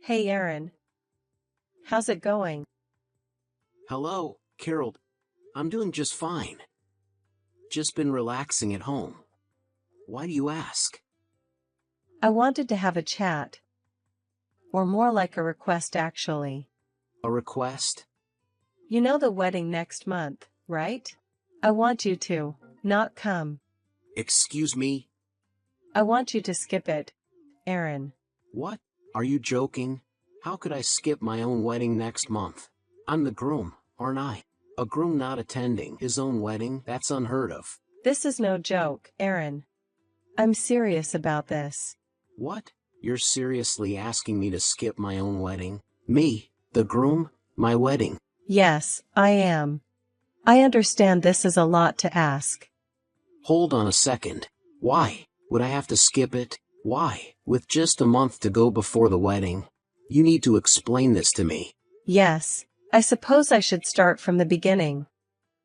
Hey Aaron, how's it going? Hello, Carol. I'm doing just fine. Just been relaxing at home. Why do you ask? I wanted to have a chat. Or more like a request actually. A request? You know the wedding next month, right? I want you to not come. Excuse me? I want you to skip it, Aaron. What? Are you joking? How could I skip my own wedding next month? I'm the groom, aren't I? A groom not attending his own wedding? That's unheard of. This is no joke, Aaron. I'm serious about this. What? You're seriously asking me to skip my own wedding? Me, the groom, my wedding? Yes, I am. I understand this is a lot to ask. Hold on a second. Why would I have to skip it? Why, with just a month to go before the wedding? You need to explain this to me. Yes, I suppose I should start from the beginning.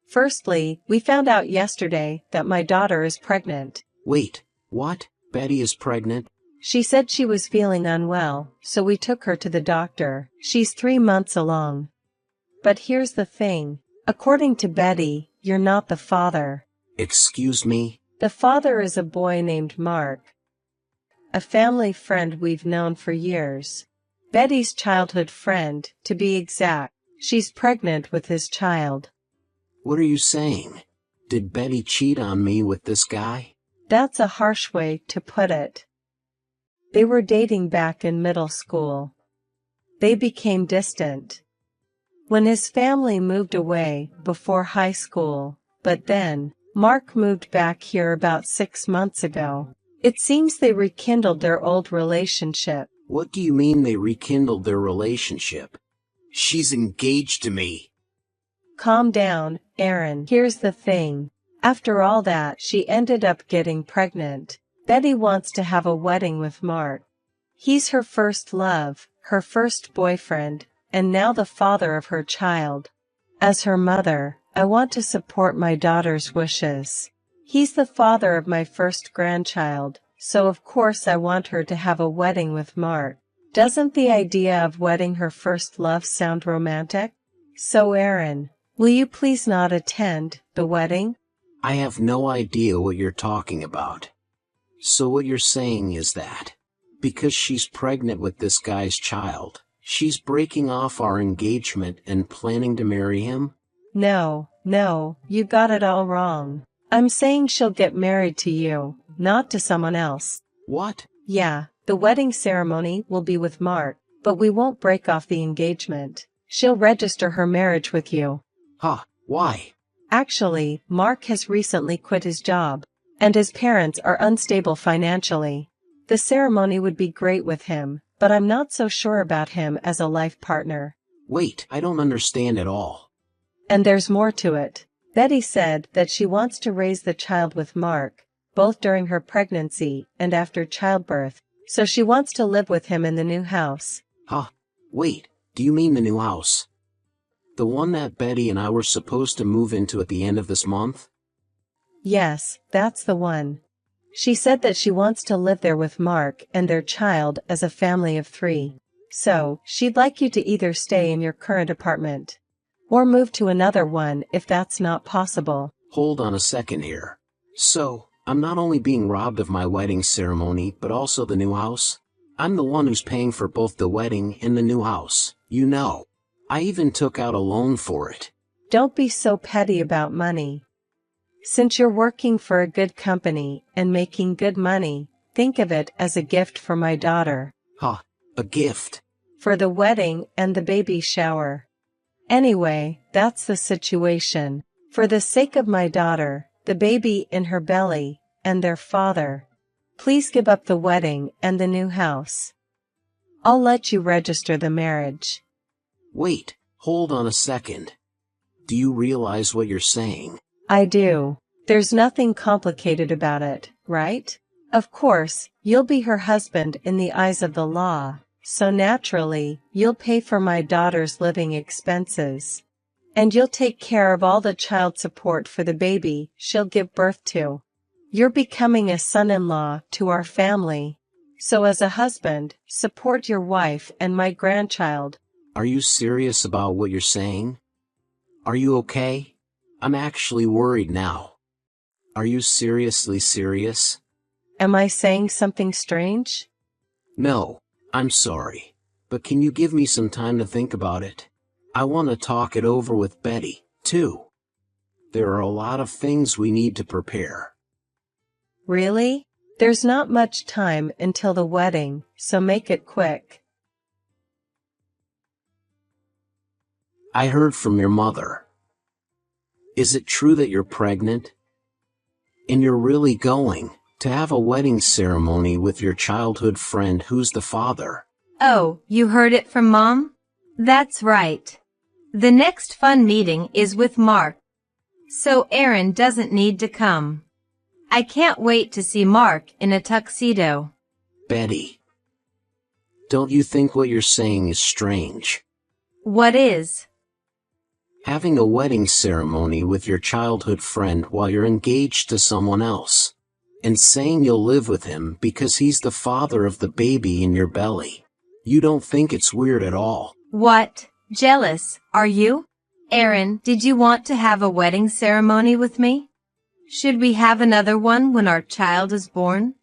Firstly, we found out yesterday that my daughter is pregnant. Wait, what? Betty is pregnant? She said she was feeling unwell, so we took her to the doctor. She's 3 months along. But here's the thing. According to Betty, you're not the father. Excuse me? The father is a boy named Mark. A family friend we've known for years. Betty's childhood friend, to be exact. She's pregnant with his child. What are you saying? Did Betty cheat on me with this guy? That's a harsh way to put it. They were dating back in middle school. They became distant when his family moved away before high school, but then, Mark moved back here about 6 months ago. It seems they rekindled their old relationship. What do you mean they rekindled their relationship? She's engaged to me. Calm down, Aaron. Here's the thing. After all that, she ended up getting pregnant. Betty wants to have a wedding with Mark. He's her first love, her first boyfriend, and now the father of her child. As her mother, I want to support my daughter's wishes. He's the father of my first grandchild, so of course I want her to have a wedding with Mark. Doesn't the idea of wedding her first love sound romantic? So Aaron, will you please not attend the wedding? I have no idea what you're talking about. So what you're saying is that, because she's pregnant with this guy's child, she's breaking off our engagement and planning to marry him? No, you got it all wrong. I'm saying she'll get married to you, not to someone else. What? Yeah, the wedding ceremony will be with Mark, but we won't break off the engagement. She'll register her marriage with you. Huh, why? Actually, Mark has recently quit his job, and his parents are unstable financially. The ceremony would be great with him, but I'm not so sure about him as a life partner. Wait, I don't understand at all. And there's more to it. Betty said that she wants to raise the child with Mark, both during her pregnancy and after childbirth, so she wants to live with him in the new house. Huh? Wait, do you mean the new house? The one that Betty and I were supposed to move into at the end of this month? Yes, that's the one. She said that she wants to live there with Mark and their child as a family of 3. So, she'd like you to either stay in your current apartment or move to another one if that's not possible. Hold on a second here. So, I'm not only being robbed of my wedding ceremony but also the new house? I'm the one who's paying for both the wedding and the new house, you know. I even took out a loan for it. Don't be so petty about money. Since you're working for a good company and making good money, think of it as a gift for my daughter. Huh, a gift? For the wedding and the baby shower. Anyway, that's the situation. For the sake of my daughter, the baby in her belly, and their father, please give up the wedding and the new house. I'll let you register the marriage. Wait, hold on a second. Do you realize what you're saying? I do. There's nothing complicated about it, right? Of course, you'll be her husband in the eyes of the law, so naturally, you'll pay for my daughter's living expenses. And you'll take care of all the child support for the baby she'll give birth to. You're becoming a son-in-law to our family. So as a husband, support your wife and my grandchild. Are you serious about what you're saying? Are you okay? I'm actually worried now. Are you seriously serious? Am I saying something strange? No, I'm sorry. But can you give me some time to think about it? I want to talk it over with Betty, too. There are a lot of things we need to prepare. Really? There's not much time until the wedding, so make it quick. I heard from your mother. Is it true that you're pregnant? And you're really going to have a wedding ceremony with your childhood friend who's the father? Oh, you heard it from Mom? That's right. The next fun meeting is with Mark. So Aaron doesn't need to come. I can't wait to see Mark in a tuxedo. Betty, don't you think what you're saying is strange? What is? Having a wedding ceremony with your childhood friend while you're engaged to someone else. And saying you'll live with him because he's the father of the baby in your belly. You don't think it's weird at all? What? Jealous, are you? Aaron, did you want to have a wedding ceremony with me? Should we have another one when our child is born?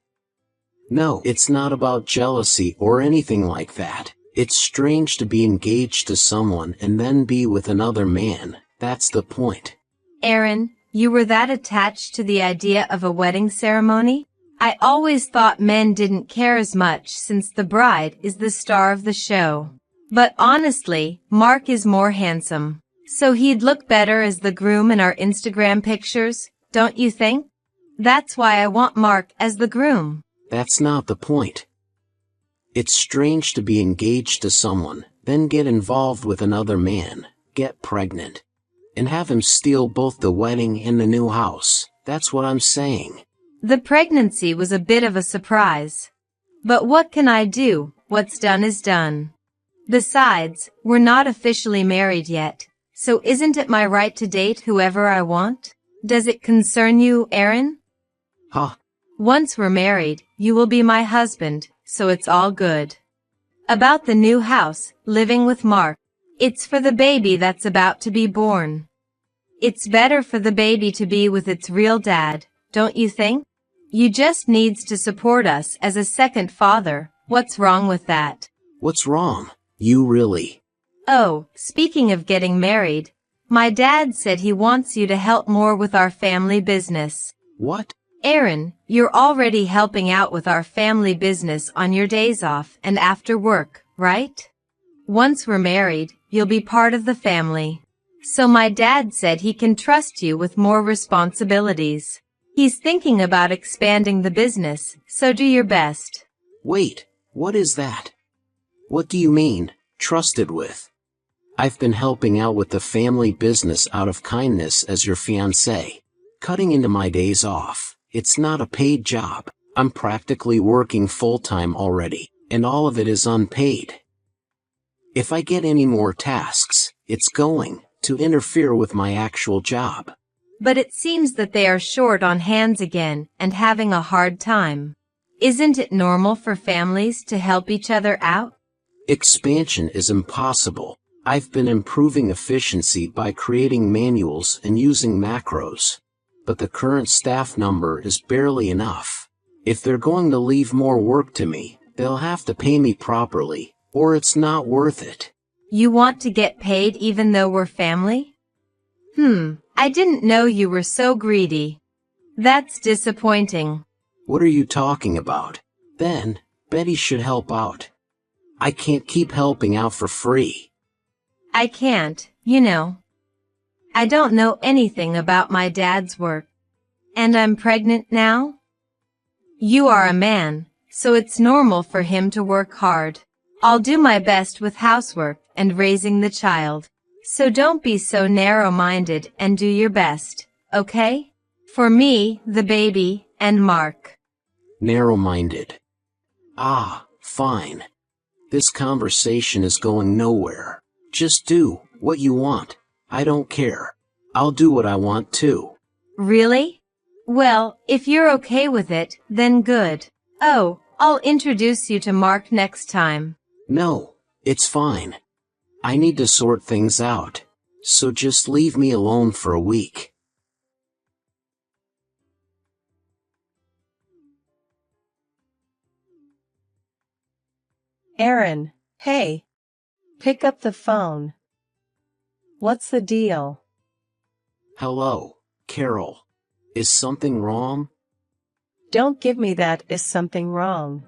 No, it's not about jealousy or anything like that. It's strange to be engaged to someone and then be with another man. That's the point. Aaron, you were that attached to the idea of a wedding ceremony? I always thought men didn't care as much since the bride is the star of the show. But honestly, Mark is more handsome. So he'd look better as the groom in our Instagram pictures, don't you think? That's why I want Mark as the groom. That's not the point. It's strange to be engaged to someone, then get involved with another man, get pregnant, and have him steal both the wedding and the new house. That's what I'm saying. The pregnancy was a bit of a surprise. But what can I do? What's done is done. Besides, we're not officially married yet, so isn't it my right to date whoever I want? Does it concern you, Aaron? Huh? Once we're married, you will be my husband, so it's all good. About the new house, living with Mark. It's for the baby that's about to be born. It's better for the baby to be with its real dad, don't you think? You just needs to support us as a second father. What's wrong with that? What's wrong? You really? Oh, speaking of getting married, my dad said he wants you to help more with our family business. What? Aaron, you're already helping out with our family business on your days off and after work, right? Once we're married, you'll be part of the family. So my dad said he can trust you with more responsibilities. He's thinking about expanding the business, so do your best. Wait, what is that? What do you mean, trusted with? I've been helping out with the family business out of kindness as your fiancé. Cutting into my days off. It's not a paid job. I'm practically working full-time already, and all of it is unpaid. If I get any more tasks, it's going to interfere with my actual job. But it seems that they are short on hands again and having a hard time. Isn't it normal for families to help each other out? Expansion is impossible. I've been improving efficiency by creating manuals and using macros. But the current staff number is barely enough. If they're going to leave more work to me, they'll have to pay me properly, or it's not worth it. You want to get paid even though we're family? I didn't know you were so greedy. That's disappointing. What are you talking about? Then, Betty should help out. I can't keep helping out for free. I can't, you know. I don't know anything about my dad's work. And I'm pregnant now? You are a man, so it's normal for him to work hard. I'll do my best with housework and raising the child. So don't be so narrow-minded and do your best, okay? For me, the baby, and Mark. Narrow-minded. Ah, fine. This conversation is going nowhere. Just do what you want. I don't care. I'll do what I want too. Really? Well, if you're okay with it, then good. Oh, I'll introduce you to Mark next time. No, it's fine. I need to sort things out. So just leave me alone for a week. Aaron, hey. Pick up the phone. What's the deal? Hello, Carol. Is something wrong? Don't give me that "is something wrong."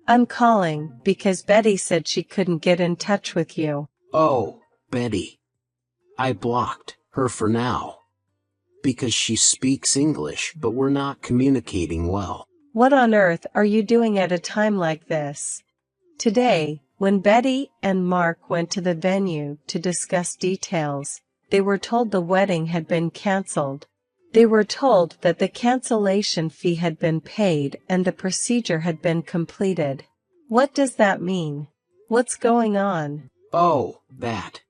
I'm calling because Betty said she couldn't get in touch with you. Oh, Betty. I blocked her for now. Because she speaks English, but we're not communicating well. What on earth are you doing at a time like this? Today, when Betty and Mark went to the venue to discuss details, they were told the wedding had been canceled. They were told that the cancellation fee had been paid and the procedure had been completed. What does that mean? What's going on? Oh, that.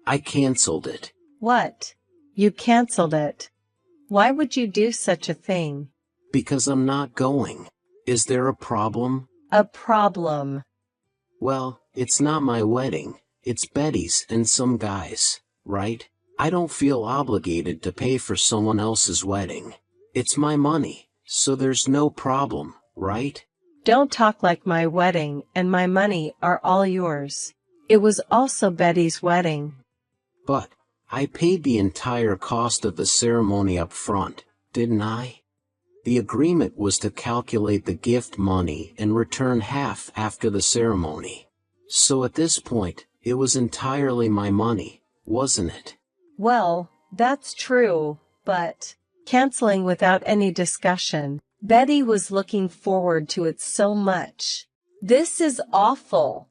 I canceled it. What? You canceled it? Why would you do such a thing? Because I'm not going. Is there a problem? A problem? Well, it's not my wedding. It's Betty's and some guy's, right? I don't feel obligated to pay for someone else's wedding. It's my money, so there's no problem, right? Don't talk like my wedding and my money are all yours. It was also Betty's wedding. But I paid the entire cost of the ceremony up front, didn't I? The agreement was to calculate the gift money and return half after the ceremony. So at this point, it was entirely my money, wasn't it? Well, that's true, but canceling without any discussion. Betty was looking forward to it so much. This is awful.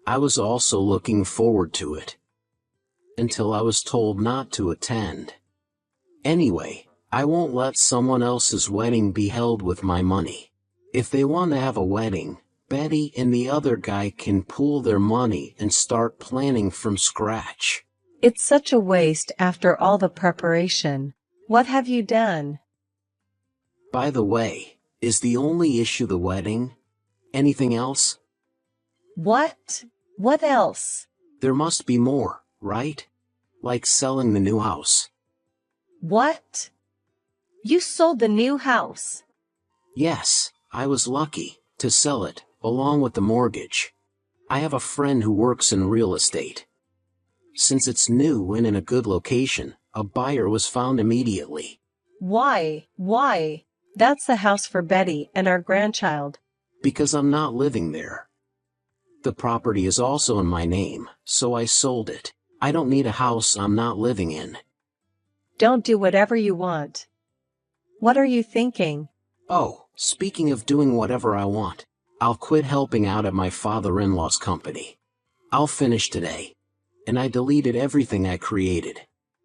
I was also looking forward to it. Until I was told not to attend. Anyway, I won't let someone else's wedding be held with my money. If they want to have a wedding, Betty and the other guy can pool their money and start planning from scratch. It's such a waste after all the preparation. What have you done? By the way, is the only issue the wedding? Anything else? What? What else? There must be more, right? Like selling the new house. What? You sold the new house? Yes, I was lucky to sell it, along with the mortgage. I have a friend who works in real estate. Since it's new and in a good location, a buyer was found immediately. Why? Why? That's the house for Betty and our grandchild. Because I'm not living there. The property is also in my name, so I sold it. I don't need a house I'm not living in. Don't do whatever you want. What are you thinking? Oh, speaking of doing whatever I want, I'll quit helping out at my father-in-law's company. I'll finish today. And I deleted everything I created.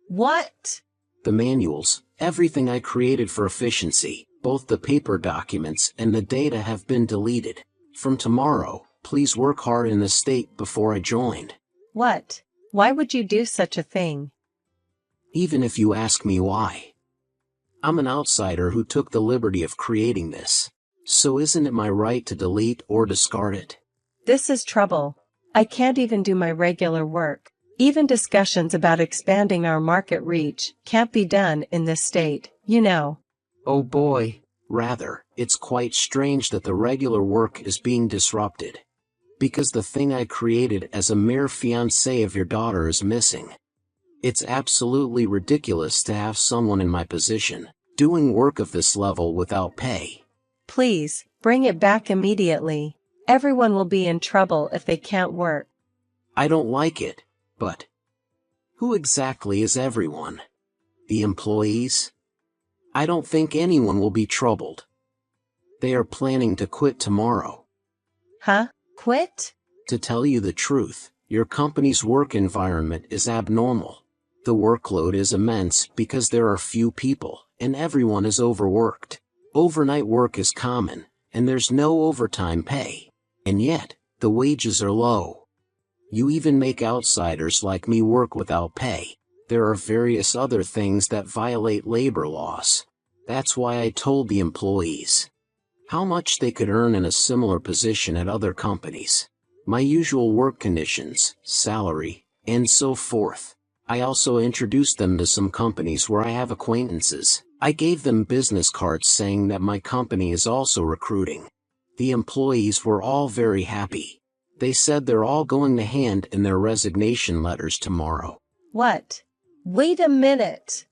What? The manuals, everything I created for efficiency, both the paper documents and the data have been deleted. From tomorrow, please work hard in the state before I joined. What? Why would you do such a thing? Even if you ask me why. I'm an outsider who took the liberty of creating this. So isn't it my right to delete or discard it? This is trouble. I can't even do my regular work. Even discussions about expanding our market reach can't be done in this state, you know. Oh boy. Rather, it's quite strange that the regular work is being disrupted. Because the thing I created as a mere fiancé of your daughter is missing. It's absolutely ridiculous to have someone in my position, doing work of this level without pay. Please, bring it back immediately. Everyone will be in trouble if they can't work. I don't like it, but who exactly is everyone? The employees? I don't think anyone will be troubled. They are planning to quit tomorrow. Huh? Quit? To tell you the truth, your company's work environment is abnormal. The workload is immense because there are few people, and everyone is overworked. Overnight work is common, and there's no overtime pay. And yet, the wages are low. You even make outsiders like me work without pay. There are various other things that violate labor laws. That's why I told the employees. how much they could earn in a similar position at other companies, my usual work conditions, salary, and so forth. I also introduced them to some companies where I have acquaintances. I gave them business cards saying that my company is also recruiting. The employees were all very happy. They said they're all going to hand in their resignation letters tomorrow. What? Wait a minute.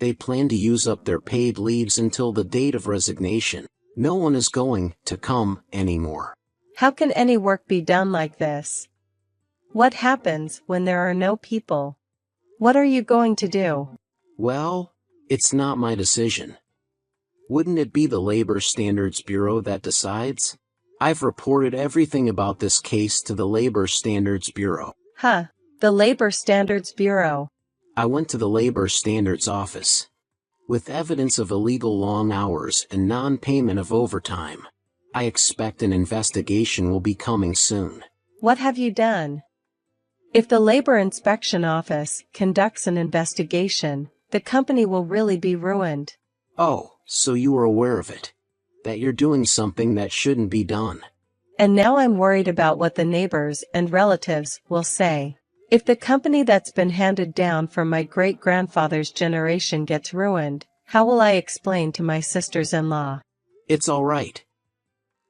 They plan to use up their paid leaves until the date of resignation. No one is going to come anymore. How can any work be done like this? What happens when there are no people? What are you going to do? Well, it's not my decision. Wouldn't it be the Labor Standards Bureau that decides? I've reported everything about this case to the Labor Standards Bureau. Huh, the Labor Standards Bureau. I went to the Labor Standards office with evidence of illegal long hours and non-payment of overtime. I expect an investigation will be coming soon. What have you done? If the Labor Inspection Office conducts an investigation, the company will really be ruined. Oh, so you were aware of it. That you're doing something that shouldn't be done. And now I'm worried about what the neighbors and relatives will say. If the company that's been handed down from my great-grandfather's generation gets ruined, how will I explain to my sisters-in-law? It's all right.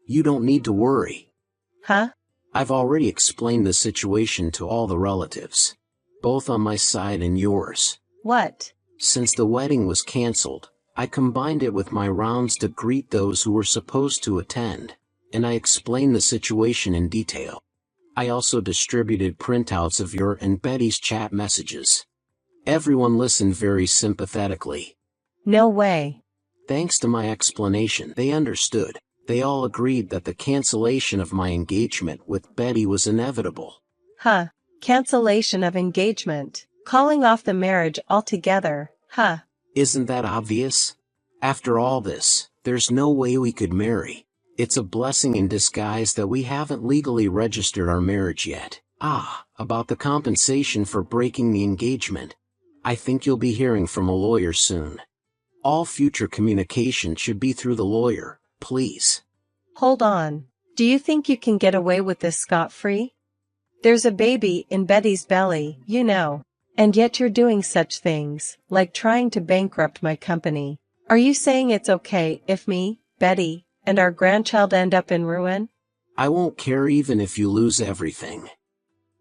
You don't need to worry. Huh? I've already explained the situation to all the relatives, both on my side and yours. What? Since the wedding was canceled, I combined it with my rounds to greet those who were supposed to attend, and I explained the situation in detail. I also distributed printouts of your and Betty's chat messages. Everyone listened very sympathetically. No way. Thanks to my explanation, they understood. They all agreed that the cancellation of my engagement with Betty was inevitable. Huh. Cancellation of engagement. Calling off the marriage altogether, huh? Isn't that obvious? After all this, there's no way we could marry. It's a blessing in disguise that we haven't legally registered our marriage yet. About the compensation for breaking the engagement. I think you'll be hearing from a lawyer soon. All future communication should be through the lawyer, please. Hold on. Do you think you can get away with this scot-free? There's a baby in Betty's belly, you know. And yet you're doing such things, like trying to bankrupt my company. Are you saying it's okay if me, Betty, and our grandchild end up in ruin? I won't care even if you lose everything.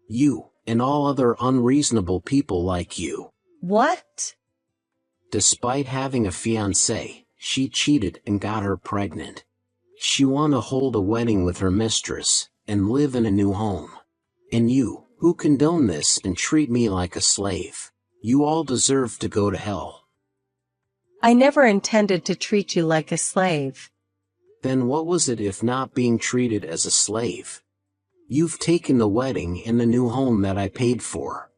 You, and all other unreasonable people like you. What? Despite having a fiancé, she cheated and got her pregnant. She wanted to hold a wedding with her mistress, and live in a new home. And you, who condone this and treat me like a slave, you all deserve to go to hell. I never intended to treat you like a slave. Then what was it if not being treated as a slave? You've taken the wedding and the new home that I paid for.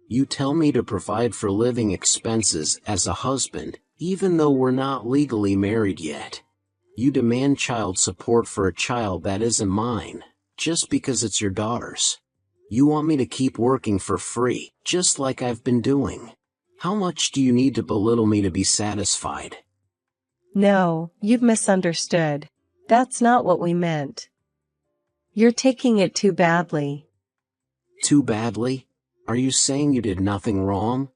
You tell me to provide for living expenses as a husband, even though we're not legally married yet. You demand child support for a child that isn't mine, just because it's your daughter's. You want me to keep working for free, just like I've been doing. How much do you need to belittle me to be satisfied? No, you've misunderstood. That's not what we meant. You're taking it too badly. Too badly? Are you saying you did nothing wrong?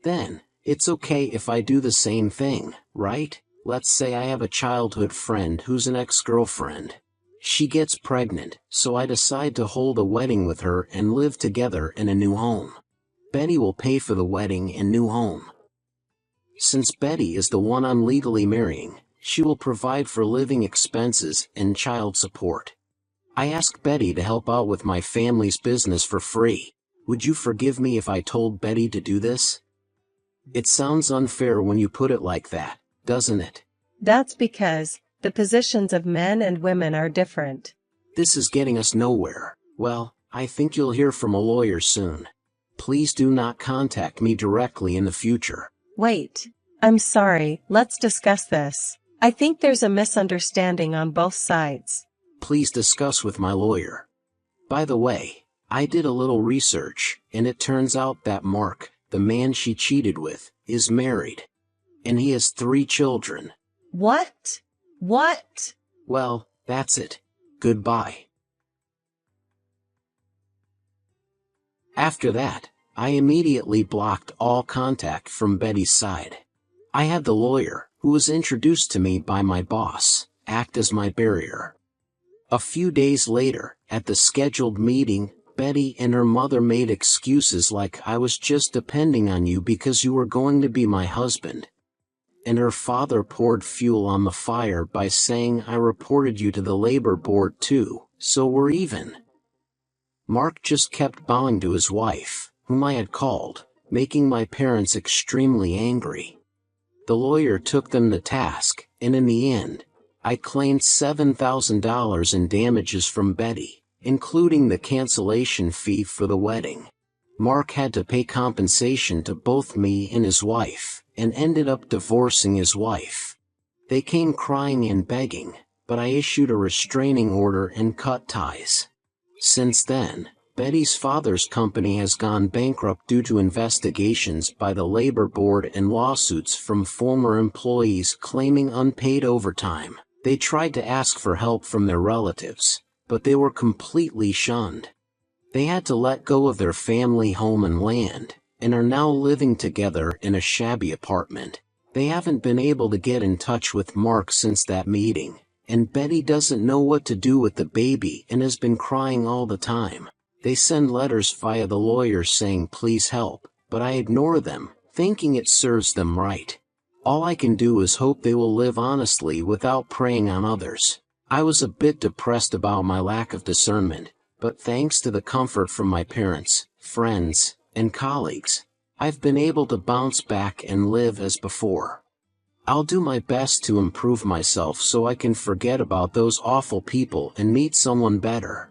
Then, it's okay if I do the same thing, right? Let's say I have a childhood friend who's an ex-girlfriend. She gets pregnant, so I decide to hold a wedding with her and live together in a new home. Betty will pay for the wedding and new home. Since Betty is the one I'm legally marrying, she will provide for living expenses and child support. I asked Betty to help out with my family's business for free. Would you forgive me if I told Betty to do this? It sounds unfair when you put it like that, doesn't it? That's because the positions of men and women are different. This is getting us nowhere. Well, I think you'll hear from a lawyer soon. Please do not contact me directly in the future. Wait. I'm sorry, let's discuss this. I think there's a misunderstanding on both sides. Please discuss with my lawyer. By the way, I did a little research, and it turns out that Mark, the man she cheated with, is married. And he has 3 children. What? What? Well, that's it. Goodbye. After that, I immediately blocked all contact from Betty's side. I had the lawyer, who was introduced to me by my boss, act as my barrier. A few days later, at the scheduled meeting, Betty and her mother made excuses like I was just depending on you because you were going to be my husband. And her father poured fuel on the fire by saying I reported you to the labor board too, so we're even. Mark just kept bowing to his wife, whom I had called, making my parents extremely angry. The lawyer took them to task, and in the end, I claimed $7,000 in damages from Betty, including the cancellation fee for the wedding. Mark had to pay compensation to both me and his wife, and ended up divorcing his wife. They came crying and begging, but I issued a restraining order and cut ties. Since then, Betty's father's company has gone bankrupt due to investigations by the labor board and lawsuits from former employees claiming unpaid overtime. They tried to ask for help from their relatives, but they were completely shunned. They had to let go of their family home and land, and are now living together in a shabby apartment. They haven't been able to get in touch with Mark since that meeting, and Betty doesn't know what to do with the baby and has been crying all the time. They send letters via the lawyer saying please help, but I ignore them, thinking it serves them right. All I can do is hope they will live honestly without preying on others. I was a bit depressed about my lack of discernment, but thanks to the comfort from my parents, friends, and colleagues, I've been able to bounce back and live as before. I'll do my best to improve myself so I can forget about those awful people and meet someone better.